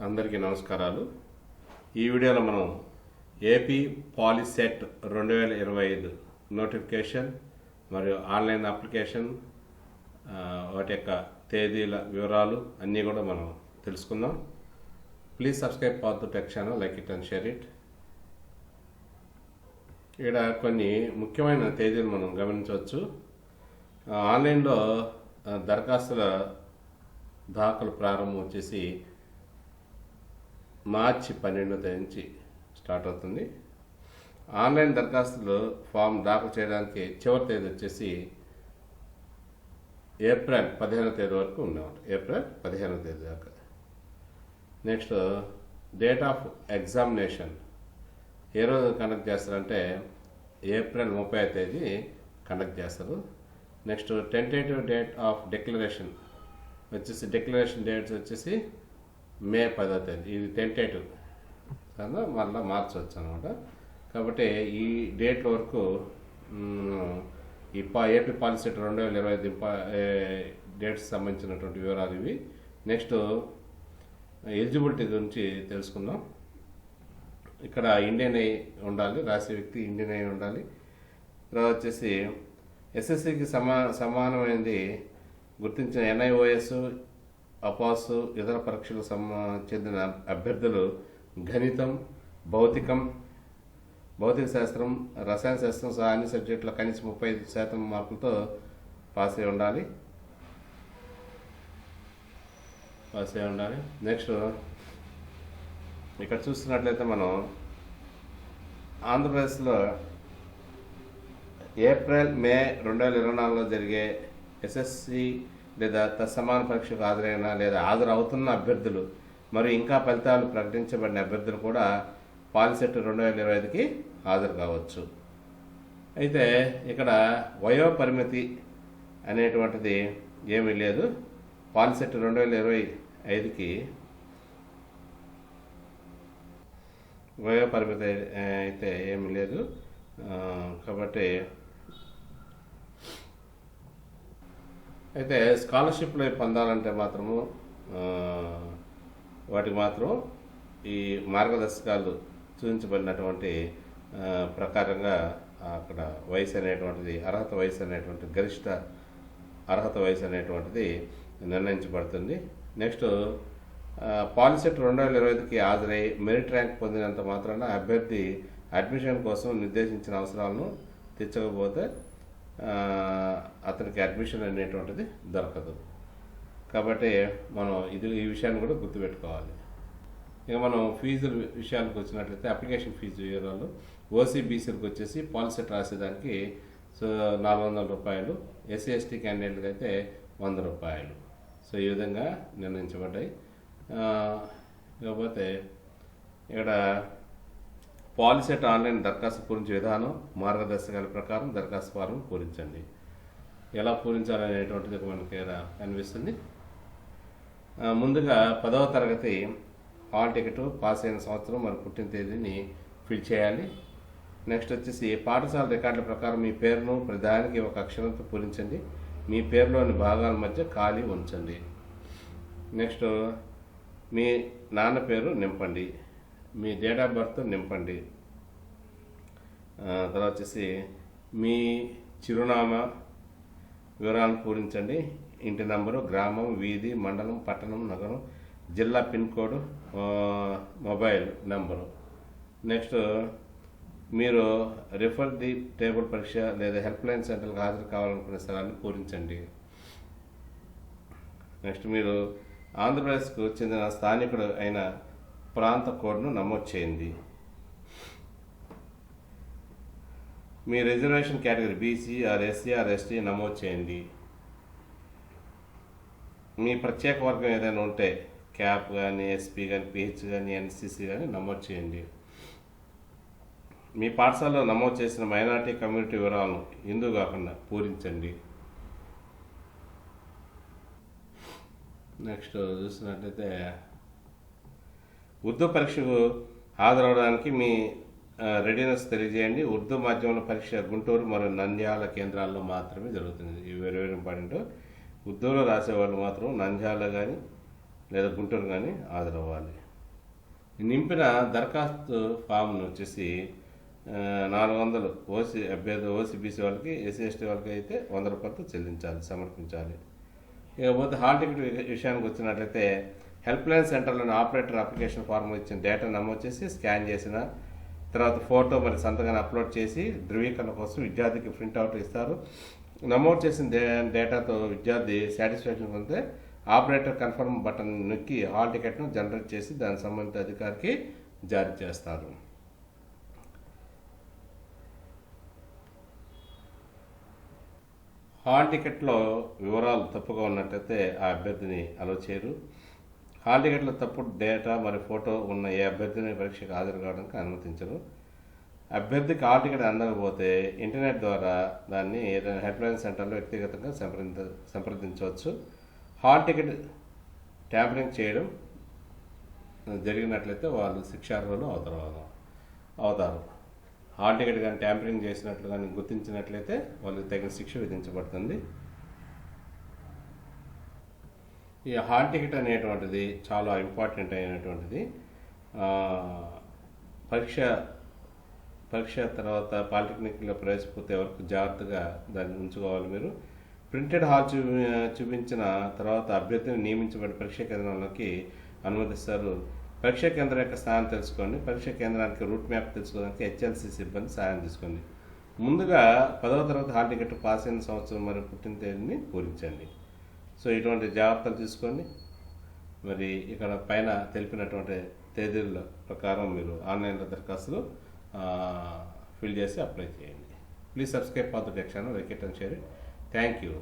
అందరికీ నమస్కారాలు. ఈ వీడియోలో మనం ఏపీ పాలిసెట్ 2025 నోటిఫికేషన్ మరియు ఆన్లైన్ అప్లికేషన్ వాటి యొక్క తేదీల వివరాలు అన్నీ కూడా మనం తెలుసుకుందాం. Please subscribe path tech channel, like it and share it. ఇక్కడ కొన్ని ముఖ్యమైన తేదీలు మనం గమనించవచ్చు. ఆన్లైన్లో దరఖాస్తుల దాఖలు ప్రారంభం వచ్చేసి మార్చి 12వ తేదీ నుంచి స్టార్ట్ అవుతుంది. ఆన్లైన్ దరఖాస్తులు ఫామ్ దాఖలు చేయడానికి చివరి తేదీ వచ్చేసి ఏప్రిల్ 15వ తేదీ వరకు ఉన్నమాట. ఏప్రిల్ 15వ తేదీ దాకా. నెక్స్ట్ డేట్ ఆఫ్ ఎగ్జామినేషన్ ఏ రోజు కండక్ట్ చేస్తారంటే ఏప్రిల్ 30వ తేదీ కండక్ట్ చేస్తారు. Next tentative date of declaration వచ్చేసి డేట్స్ వచ్చేసి మే 10వ తేదీ. ఇది టెంటేటివ్ కదా, మళ్ళీ మార్చవచ్చు అనమాట. కాబట్టి ఈ డేట్ల వరకు ఈ ఏపీ పాలిసెట్ 2025 డేట్స్ సంబంధించినటువంటి వివరాలు ఇవి. నెక్స్ట్ ఎలిజిబిలిటీ గురించి తెలుసుకుందాం. ఇక్కడ ఇండియన్ అయి ఉండాలి, రాసే వ్యక్తి ఇండియన్ అయి ఉండాలి. తర్వాత వచ్చేసి ఎస్ఎస్సికి సమానమైనది గుర్తించిన NIOS, అపాస్ ఇతర పరీక్షలకు చెందిన అభ్యర్థులు గణితం, భౌతిక శాస్త్రం, రసాయన శాస్త్రం సహా అన్ని సబ్జెక్టులో కనీసం 35% మార్కులతో పాస్ అయి ఉండాలి. నెక్స్ట్ ఇక్కడ చూస్తున్నట్లయితే మనం ఆంధ్రప్రదేశ్లో ఏప్రిల్ మే 2024లో జరిగే ఎస్ఎస్సి లేదా తత్సమాన పరీక్షకు హాజరైన లేదా హాజరవుతున్న అభ్యర్థులు మరియు ఇంకా ఫలితాలు ప్రకటించబడిన అభ్యర్థులు కూడా పాలిసెట్ 2025కి హాజరు కావచ్చు. అయితే ఇక్కడ వయో పరిమితి అనేటువంటిది ఏమీ లేదు. పాలిసెట్ 2025కి వయో పరిమితి అయితే ఏమీ లేదు. కాబట్టి అయితే స్కాలర్షిప్లు పొందాలంటే మాత్రము వాటికి మాత్రం ఈ మార్గదర్శకాలు సూచించబడినటువంటి ప్రకారంగా అక్కడ వయసు అనేటువంటిది గరిష్ట అర్హత వయసు అనేటువంటిది నిర్ణయించబడుతుంది. నెక్స్ట్ పాలిసెట్ 2025కి హాజరై మెరిట్ ర్యాంక్ పొందినంత మాత్రాన అభ్యర్థి అడ్మిషన్ కోసం నిర్దేశించిన అవసరాలను తెచ్చకపోతే అతనికి అడ్మిషన్ అనేటువంటిది దొరకదు. కాబట్టి మనం ఈ విషయాన్ని కూడా గుర్తుపెట్టుకోవాలి. ఇక మనం ఫీజుల విషయానికి వచ్చినట్లయితే అప్లికేషన్ ఫీజు వివరాలు OCBCలకు వచ్చేసి పాలిసెట్ రాసేదానికి 400 రూపాయలు, SC/ST క్యాండిడేట్లకు అయితే 100 రూపాయలు. సో ఈ విధంగా నిర్ణయించబడ్డాయి. కాకపోతే ఇక్కడ పాలిసెట్ ఆన్లైన్ దరఖాస్తు పూరించే విధానం, మార్గదర్శకాల ప్రకారం దరఖాస్తు ఫారం పూరించండి. ఎలా పూరించాలనేటువంటిది మనకి కనిపిస్తుంది. ముందుగా 10వ తరగతి హాల్ టికెట్, పాస్ అయిన సంవత్సరం మరియు పుట్టిన తేదీని ఫిల్ చేయాలి. నెక్స్ట్ వచ్చేసి పాఠశాల రికార్డుల ప్రకారం మీ పేరును ప్రధానికి ఒక అక్షరంతో పూరించండి. మీ పేరులోని భాగాల మధ్య ఖాళీ ఉంచండి. నెక్స్ట్ మీ నాన్న పేరు నింపండి. మీ డేట్ ఆఫ్ బర్త్ నింపండి. తర్వాత వచ్చేసి మీ చిరునామా వివరాలను పూరించండి. ఇంటి నంబరు, గ్రామం, వీధి, మండలం, పట్టణం, నగరం, జిల్లా pin code, mobile number. Next మీరు రిఫర్ ది టేబుల్ పరీక్ష లేదా హెల్ప్లైన్ సెంటర్కి హాజరు కావాలనుకునే స్థలాన్ని పూరించండి. నెక్స్ట్ మీరు ఆంధ్రప్రదేశ్కు చెందిన స్థానికుడు అయిన ప్రాంత కోడ్ను నమోదు చేయండి. మీ reservation category BC or SC or ST నమోదు చేయండి. మీ ప్రత్యేక వర్గం ఏదైనా ఉంటే క్యాప్ కానీ, SP కానీ, PH కానీ, NCC కానీ నమోదు చేయండి. మీ పాఠశాలలో నమోదు చేసిన మైనారిటీ కమ్యూనిటీ వివరాలను హిందూ కాకుండా పూరించండి. నెక్స్ట్ చూసినట్లయితే ఉర్దూ పరీక్షకు హాజరవడానికి మీ రెడీనెస్ తెలియజేయండి. ఉర్దూ మాధ్యమంలో పరీక్ష గుంటూరు మరియు నంద్యాల కేంద్రాల్లో మాత్రమే జరుగుతుంది. ఇవి వెరీ వెరీ ఇంపార్టెంట్. ఉర్దూలో రాసేవాళ్ళు మాత్రం నంద్యాల కానీ లేదా గుంటూరు కానీ హాజరవ్వాలి. నింపిన దరఖాస్తు ఫామ్ను వచ్చేసి 400 ఓసీబీసీ వాళ్ళకి, ఎస్సీ ఎస్టీ వాళ్ళకి అయితే 100 రూపాయలతో చెల్లించాలి, సమర్పించాలి. ఇకపోతే హాల్ టికెట్ విషయానికి వచ్చినట్లయితే హెల్ప్ లైన్ సెంటర్లోని ఆపరేటర్ అప్లికేషన్ ఫామ్ ఇచ్చిన డేటా నమోదు చేసి స్కాన్ చేసిన తర్వాత ఫోటో మరి సంతకాన్ని అప్లోడ్ చేసి ధృవీకరణ కోసం విద్యార్థికి ప్రింట్అవుట్ ఇస్తారు. నమోదు చేసిన డేటాతో విద్యార్థి సాటిస్ఫాక్షన్ పొందితే ఆపరేటర్ కన్ఫర్మ్ బటన్ నొక్కి హాల్ టికెట్ను జనరేట్ చేసి దానికి సంబంధిత అధికారికి జారీ చేస్తారు. హాల్ టికెట్లో వివరాలు తప్పుగా ఉన్నట్లయితే ఆ అభ్యర్థిని అలో చేయరు. హాల్ టికెట్లో తప్పుడు డేటా మరియు ఫోటో ఉన్న ఏ అభ్యర్థిని పరీక్షకు హాజరు కావడానికి అనుమతించరు. అభ్యర్థికి హాల్ టికెట్ అందకపోతే ఇంటర్నెట్ ద్వారా దాన్ని ఏదైనా హెల్ప్లైన్ సెంటర్లో వ్యక్తిగతంగా సంప్రదించవచ్చు. హాల్ టికెట్ ట్యాంపరింగ్ చేయడం జరిగినట్లయితే వాళ్ళు శిక్షార్హులు అవుతారు. హాల్ టికెట్ కానీ ట్యాంపరింగ్ చేసినట్లు కానీ గుర్తించినట్లయితే వాళ్ళకి తగిన శిక్ష విధించబడుతుంది. ఈ హాల్ టికెట్ అనేటువంటిది చాలా ఇంపార్టెంట్ అయినటువంటిది. పరీక్ష తర్వాత పాలిటెక్నిక్లో ప్రవేశపోతే వరకు జాగ్రత్తగా దాన్ని ఉంచుకోవాలి. మీరు ప్రింటెడ్ హాల్ చూపించిన తర్వాత అభ్యర్థిని నియమించబడిన పరీక్షా కేంద్రంలోకి అనుమతిస్తారు. పరీక్షా కేంద్రం యొక్క స్థానం తెలుసుకోండి. పరీక్షా కేంద్రానికి రూట్ మ్యాప్ తెలుసుకోవడానికి హెచ్ఎల్సీ సిబ్బంది సహాయం తీసుకోండి. ముందుగా 10వ తరగతి హాల్ టికెట్ పాస్ అయిన సంవత్సరం మరియు పుట్టిన తేదీని పూరించండి. సో ఇటువంటి జాగ్రత్తలు తీసుకొని మరి ఇక్కడ పైన తెలిపినటువంటి తేదీల ప్రకారం మీరు ఆన్లైన్లో దరఖాస్తులు ఫిల్ చేసి అప్లై చేయండి. Please subscribe for the channel, like it and share it. Thank you.